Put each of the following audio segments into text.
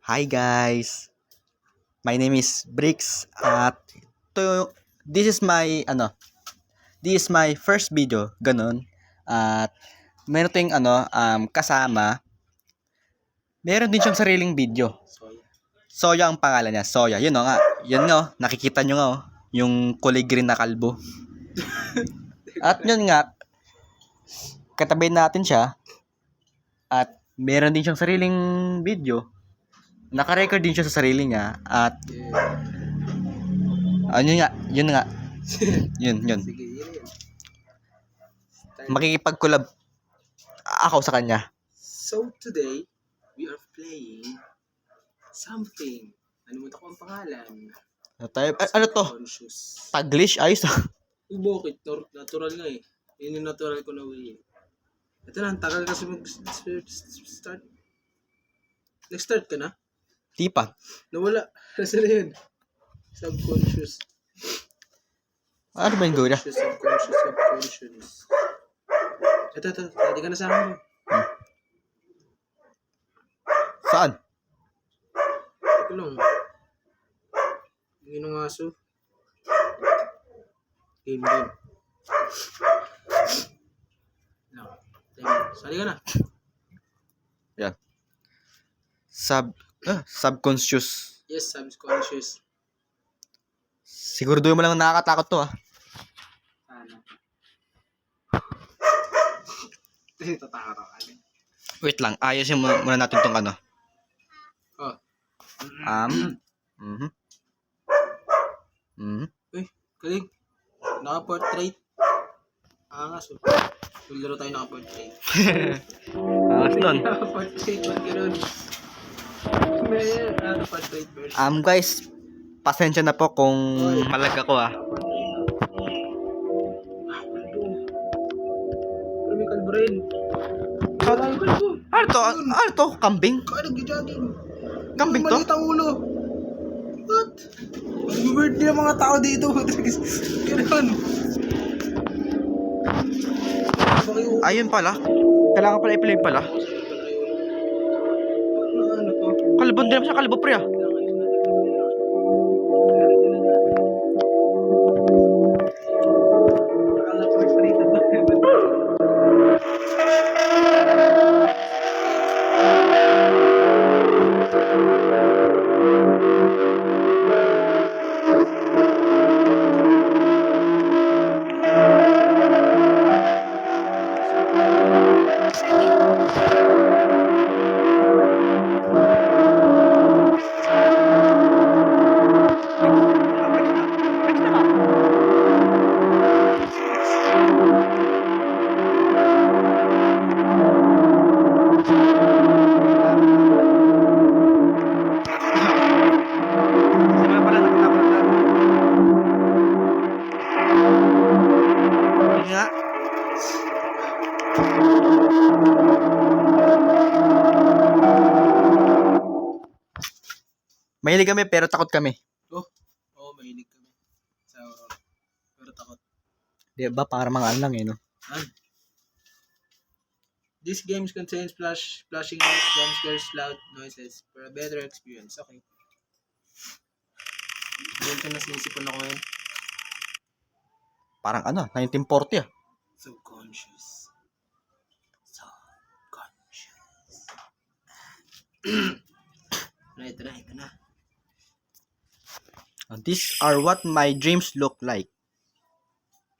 Hi guys. My name is Bricks at this is my this is my first video, ganun. At meron tayong kasama. Meron din siyang sariling video. Soya ang pangalan niya. Soya. Yun nga. Yun nga. Nakikita nyo nga yung kulay green na kalbo. At yun nga, katabi natin siya. At meron din siyang sariling video. Naka-record din siya sa sarili niya. At yun nga. Yun. Sige, yun. Makikipag-collab ako sa kanya. So today, we are playing something. Nalimutan ko ang pangalan. Ano to? Conscious. Taglish? Ayos ah. Uy, bakit? Natural nga eh. Yun yung natural ko na way. Ito na, ang tagal kasi mag-start. Nag-start ka na? Di pa. Nawala. Kasi na yun. Subconscious. Ano ba yung gawin? Subconscious. Ito. Pwede ka na sa akin. Saan? Ito lang. Yung ng aso. Game. No. Sali ka na. Yan. Subconscious. Yes, subconscious. Siguro doon mo lang nakakatakot to ah. Ano? Tatakot ako. Wait lang. Ayusin muna natin tong ano. Oh. Uy, kalig. Naka-portrait. Angas. Laro tayo naka-portrait. Angas nun. Naka-portrait. Ba't gano'n? May portrait version. Guys, pasensya na po kung malag ako ah. Ano may kalbo rin? Wala yung kalbo. Ano to? Kambing? Kaya nag-jogging. Kambing to? Maliit ang ulo. What? Mag-birthday ang mga tao dito. Gano'n. Ayun pala. Kailangan pala i-play pala. Ano to? Kalbo din naman siya. Kalbo pre ah. Mahilig kami pero takot kami. Oo, mahilig kami. Sa horror. Pero takot. Di ba? Para mga ano lang eh, no? This game contains flashing lights, jump scares, loud noises for a better experience. Okay. Ganito na sinisipon ako ngayon. Parang 1940 ah. Subconscious. Ito na. These are what my dreams look like.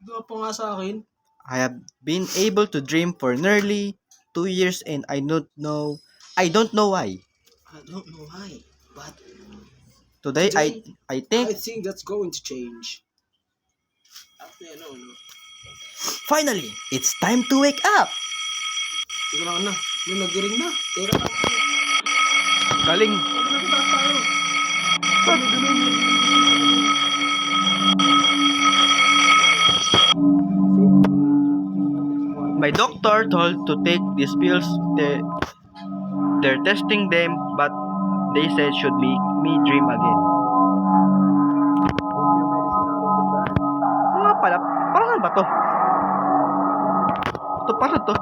Doon po nga sa akin. I have been able to dream for nearly 2 years and I don't know why. I don't know why. But Today I think I think that's going to change. No. finally it's time to wake up. Sige lang na. Yung nag-ring na. Tera na. Galing. Nagtaas tayo. My doctor told to take these pills. They're testing them, but they said should make me dream again. Nga pala, parang saan ba to? Ito, parang to.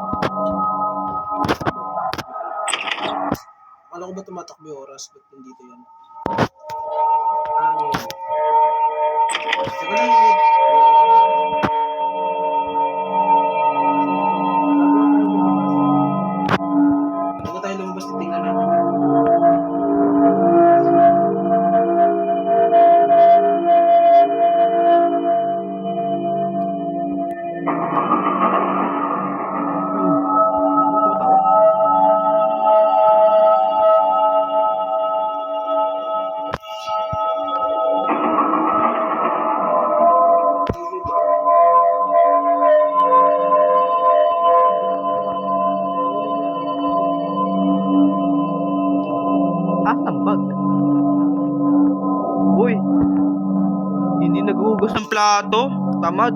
Kala ko ba tumatakbo yung oras? Ba't nandito yan? Teka lang, Ned. Bago tayo lumabas, titignan natin. Tambag. Uy, hindi naghuhugas ng plato. Tamad.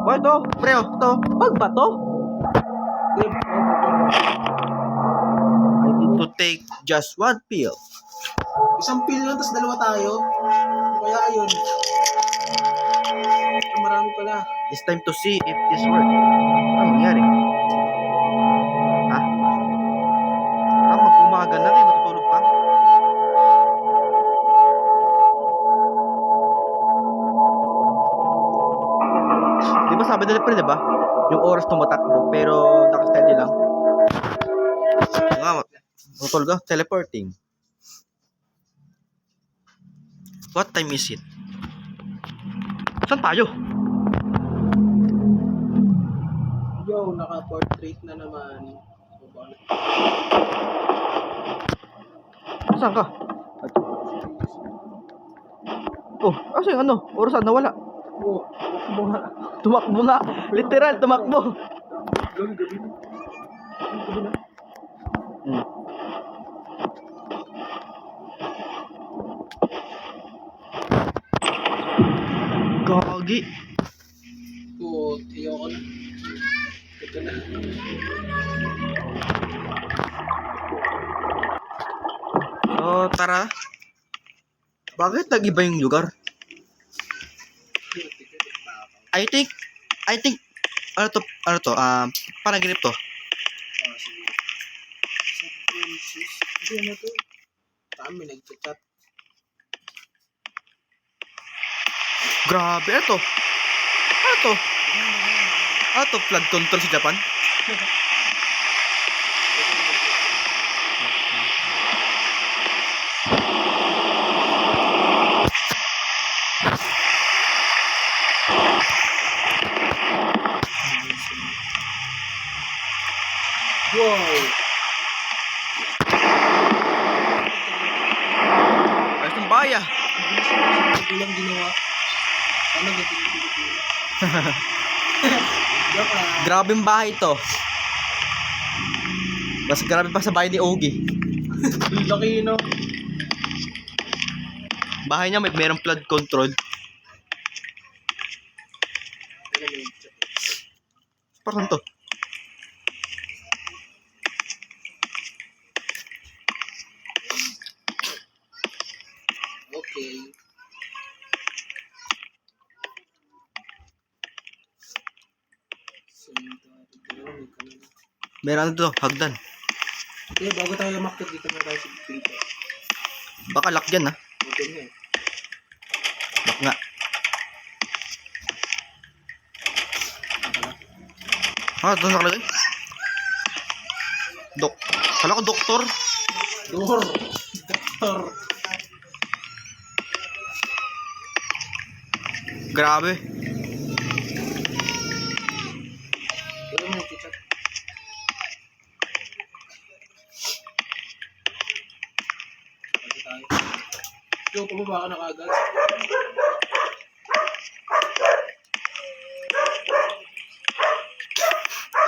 Uy, to, pre, to. Bag ba to? I need to take just one pill. Isang pill lang, tapos dalawa tayo. Kaya yun. Marami pala. It's time to see if this works. Ano nangyari? Ha? Mag-umaga na rin, matutulog pa. Di ba sabi nila pre, di ba? Yung oras tumatakbo, pero nakasteady lang. Nga, matutulog ka, teleporting. What time is it? Saan tayo? Yo, naka-portrait na naman. Saan ka? Oh, kasi ano? Orasan nawala. Oo, mo nga. Tumakbo nga. Literal, tumakbo. Gabi, gabi na. Gabi na. Hmm. Gagi. Oo, tiyo ko na. Ito na. So, tara. Bakit nag-iba yung lugar? I think, panaginip to. Ah, sige. Subconscious. Hindi ano to. Kami nag-chat. Grabe, ano to? Ano to? Ano to? Flag control sa Japan? Wow! Ayos ng baya. Ito lang ginawa. Ano ganito yung Pilipinas? Joke lang. Grabing bahay to. Mas grabe pa sa bahay ni Ogie. Laki, no? Bahay niya may merong flood control. Parang to. Okay. Meron to, hagdan. Okay, bago tayo lumakit dito na tayo sa dito. Baka lock yan ha. Okay nga eh. Lock nga. Ha, doon nakalagay. Kala ko doktor. Door! Doktor! Grabe. Pero mo nag-chat. Bago tayo. Yo, pababa ka na kagad.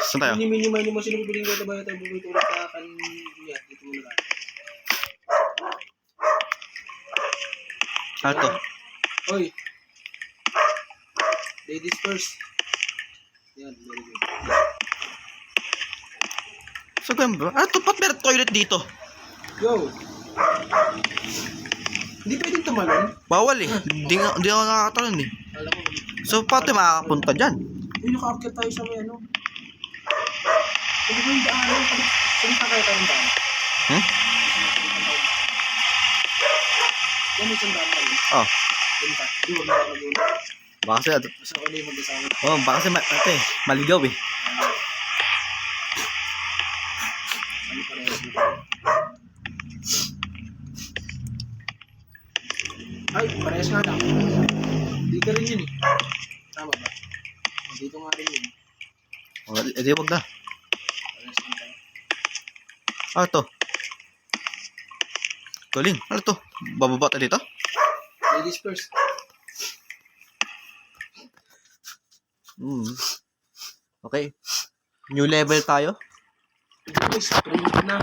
Saan tayo? Mini-mini mo sino bibiling ko ito ba tayo bubultulit sa kanya. Dito mo na lang. Ano to? Hoy! Ladies first. Yan, very good. So, ganun ba? Ano to? Ba't meron toilet dito? Yo! Hindi pwedeng tumalon. Bawal eh. Hindi ako nakakatalon eh. Alam ko. So, pati makakapunta dyan. Uy, nakaakyat tayo sa may ano. Hindi ko yung daan. Salita kayo tayo ng daan. Hmm? Yan may isang daan tayo. Oh, Salita. Di wag na ako mag-una. baka kasi, Basta ako na yung mag-asawa. baka kasi, ate, maligaw eh. Ano pa rin? Ay, parehas nga lang. Dito rin yun eh. Tama ba? Dito nga rin yun. Oh, edi wag na. Parehas nga tayo. Ah, to. Galing. Ano to? Bababa tayo dito? Ladies first. Okay. New level tayo. Guys, print na.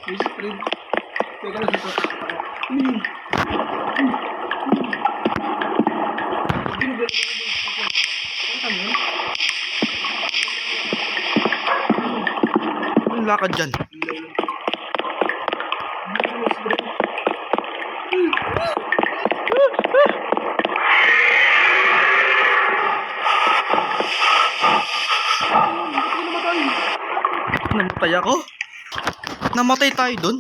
Guys, print. Teka lang dito. Ano yun? Binigyan ko na dito. Ano kami yun? Anong lakad dyan? Ilaw lang. Ano yun, print? Namatay ako? Namatay tayo dun?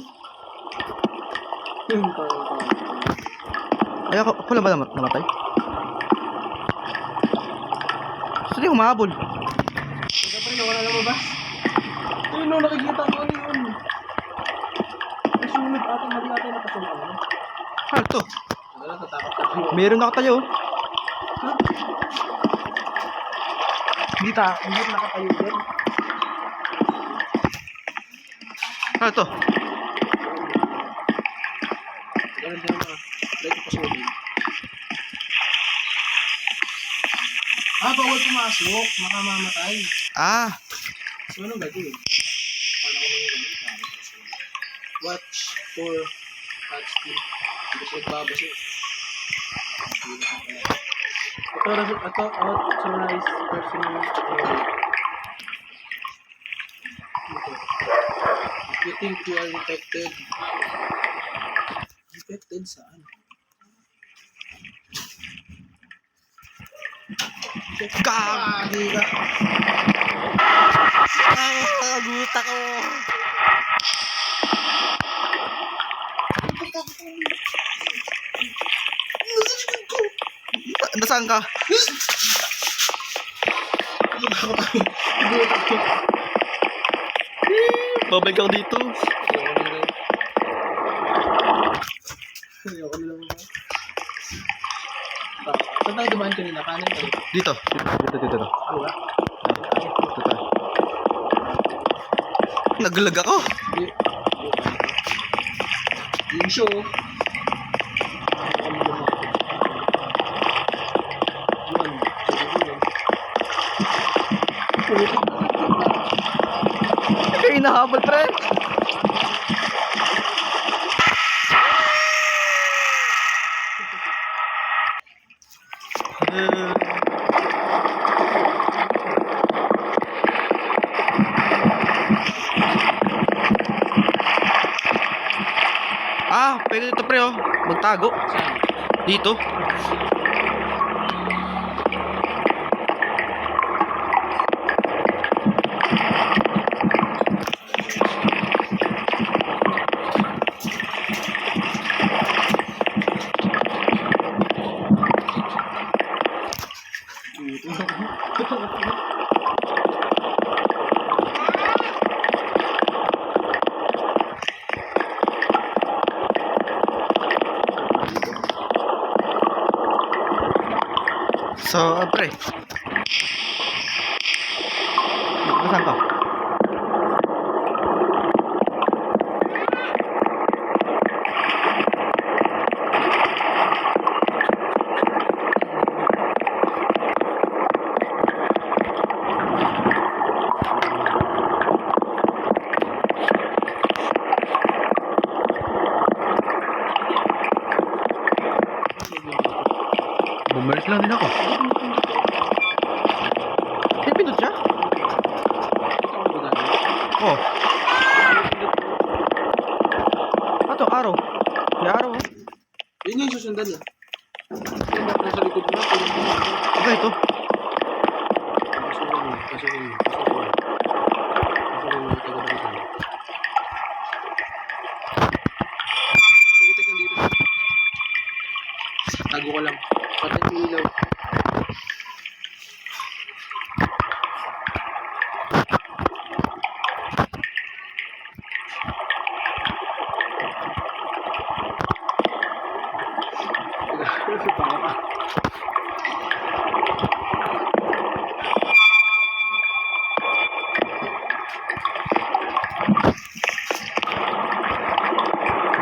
Ay, ako lang ba namatay? Saan yung humahabol? Teka pa rin, ako na lumabas. Ayun no, nakikita ko ano yun. May sunod ata, mali ata yung nakasunod ano. Ano to? Wala, tatakot ako. Meron nakatayo. Hindi nakatayo din. Ano to? Ganun din na. Try ko pasunod. Bawal pumasok. Makamamatay. Ah, So, anong gagawin? Wala ko nang ganun. Watch for touchscreen. Hindi siya nagbabasa. Ito, authorize personal area. If you think you are infected. Infected saan? Gagi ka. Guta ko. Nasaan ka? Babalik ako dito. Ayoko na lang. Saan tayo dumaan kanina? Kanan tayo. Dito. Dito. Wala. Dito tayo. Naglag ako. Hindi. Yung show. Kaya hinahabol, pre. Pwede dito, pre, oh. Magtago. Dito. So, pre. Nasaan ka? Bumalik lang din ako. May pindot siya? Oh. Ato, araw. May araw, oh. Yun yung susundan eh. Yung nasa likod na. Okay, ito. Susundan mo. Pasukin mo. Pasukin mo yung taga-balikan. Putik lang dito. Tago ko lang. Patay yung ilaw.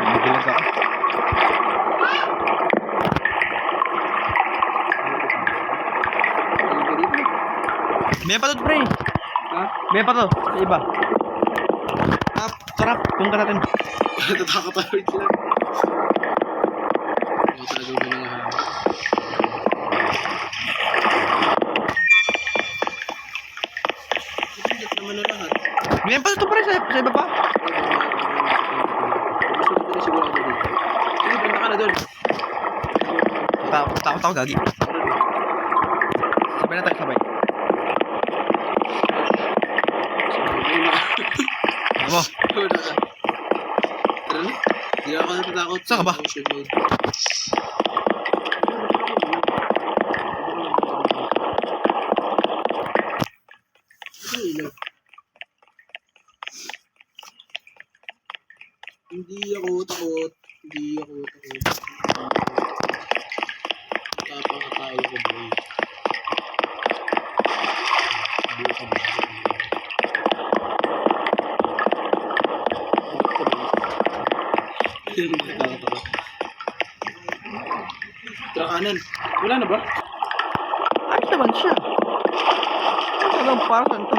Nagilag ako. May pa to, pre. Ha? May pa to. Sa iba. Sarap. Punta natin. Tatakot ako ito lang. May tago ba ng hangin? Hindi naman na lahat. May pa to, pre. Sa iba pa. Gusto ko na sigurado dito. Sige, punta ka na doon. Takot ako, gagi. Sabay na tayo, sabay. Amo. Tara na. Hindi ako natatakot. Saan ka ba? Motion mode. Hindi ako takot. Hindi ako takot. Kapangatayo ko bro. Buo ka ba? Tara kanan. Wala na ba? Ayos naman siya. Talagang para saan to?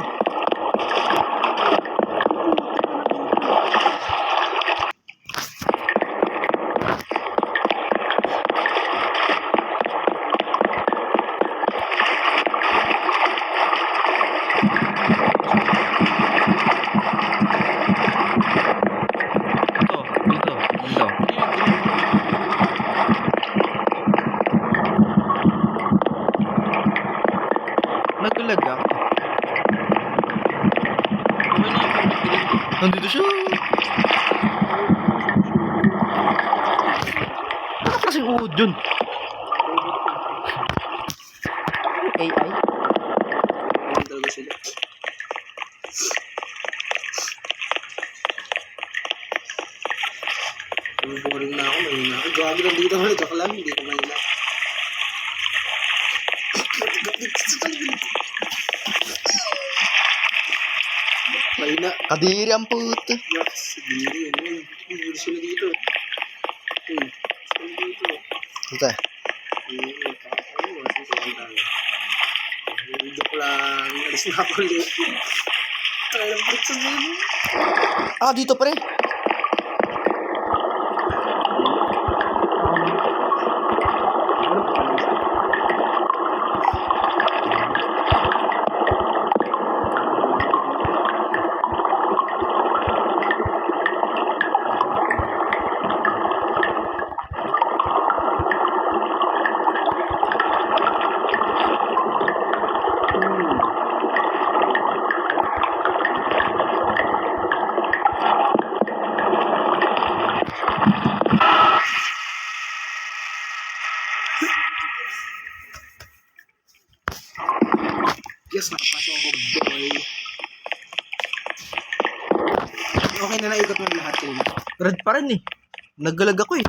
Dito. Nagtulag ako. Nandito siya. Ano kasing uod yun? AI? Ganun talaga sila. Boring na ako, mahina ako. Gawagi lang dito ulit. Joke lang, hindi ko mahina. Mahina. Kadiri ang puto. Yes, hindi. Hindi sila dito. Sila dito. Ito. Joke lang. Alis na ako ulit. Ay, ang break sa mga. Ah, dito pre. Yes, nakapasok ako, boy. Okay na naikot mo lahat ko. Red pa rin eh. Naggalag ako eh.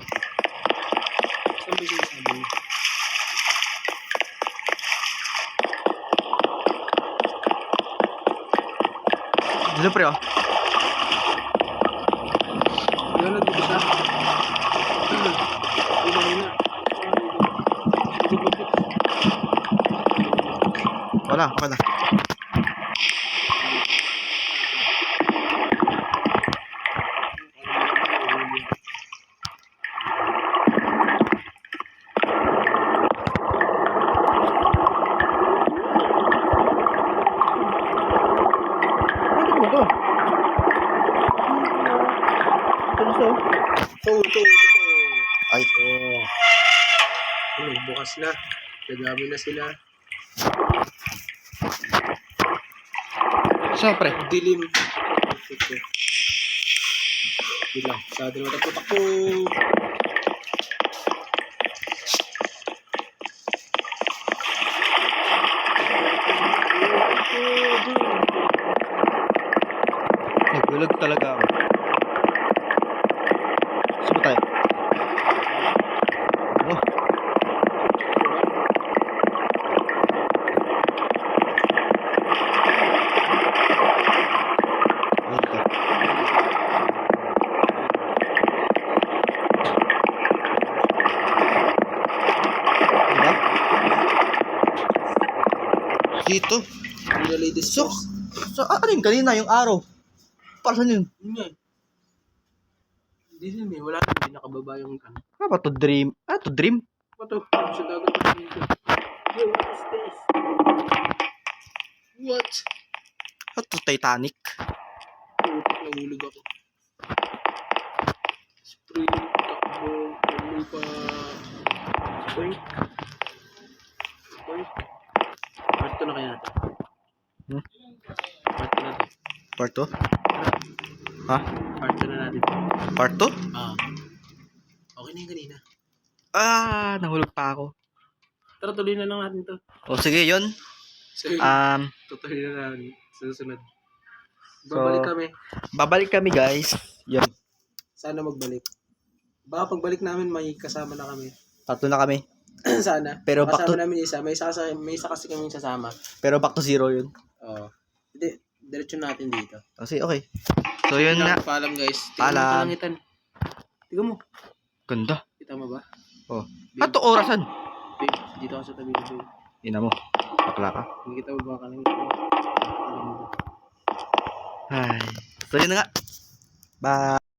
Saan ba sinasabi mo? Dito pre oh. Yan na dito siya. Mahina. Wala. Bakit mo to? Ito. Ay. Bukas na. Nagami na sila. Siyempre. Dilim. Bilang. Sa dalawa takbo. Nagbulag talaga ako. Saan ba tayo? Oh. Wait ka. Diba? Dito. The ladies So, first. ano yung kanina? Yung araw? Para saan yun? Yun nga. Hindi din eh. Wala. Hindi nakababa yung ano. Ano ba to? Dream? To dream? Bato. Sa dagat na dito. Yo, what is this? What? To Titanic? Putik, nahulog ako. Spring, takbo, tuloy pa. Spring. Spring. Part 2 na kaya natin. Hmm? Part 2 natin. Part 2? Ha? Part 2 na natin. Part 2? Ah. Okay na yung kanina. Nahulog pa ako. Tara, tuloy na lang natin to. O sige, yun. So, tutuloy na natin. Susunod. Babalik kami. Babalik kami, guys. Yun. Sana magbalik. Baka pagbalik namin may kasama na kami. 3 na kami. Sana. Pero back kasama to- namin isa. May isa kasi kami sasama. Pero back to 0 yun. Oo. Hindi. Diretso natin dito. Kasi okay. So yun na. Paalam guys. Paalam. Tingnan mo kalangitan. Tingnan mo. Ganda. Kita mo ba? Oh. Ato orasan. Babe, dito ka sa tabi ko. Babe. Ina mo. Bakla ka. Hindi kita ba kalangitan? Ay. So yun na nga. Bye.